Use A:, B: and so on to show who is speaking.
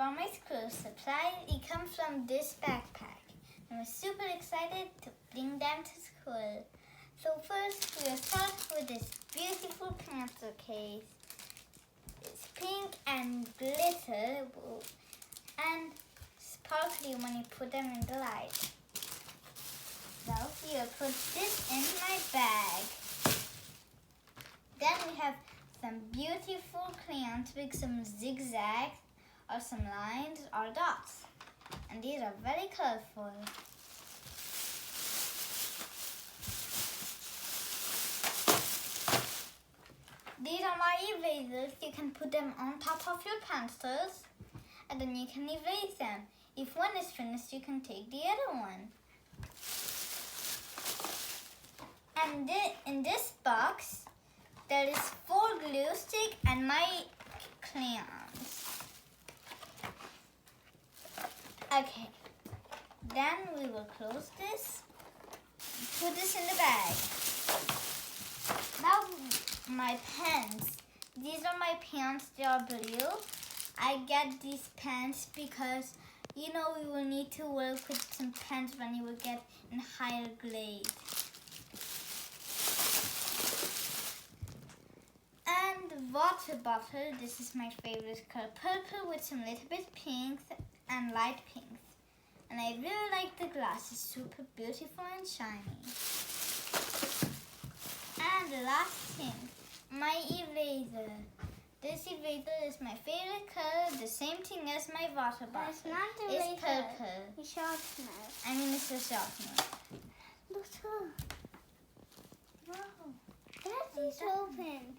A: all my school supplies. It comes from this backpack. I'm super excited to bring them to school. So first, we'll start with this beautiful pencil case. It's pink and glitter and sparkly when you put them in the light. So you'll put this in my bag. Then we have some beautiful crayons with some zigzags or some lines or dots. And these are very colorful. These are my erasers. You can put them on top of your pencils and then you can erase them. If one is finished, you can take the other one. And in this box, there is 4 glue sticks and my crayons. Okay, then we will close this, put this in the bag. Now my pens. These are my pens, they are blue. I get these pens because you know we will need to work with some pens when you will get in higher grade. And water bottle, this is my favorite color, purple with some little bit pink and light pink. And I really like the glass, it's super beautiful and shiny. And the last thing, my eraser. This eraser is my favorite color, the same thing as my water bottle.
B: It's not
A: It's purple.
B: It's sharpener.
A: I mean it's a sharpener.
B: Look, wow, that is open.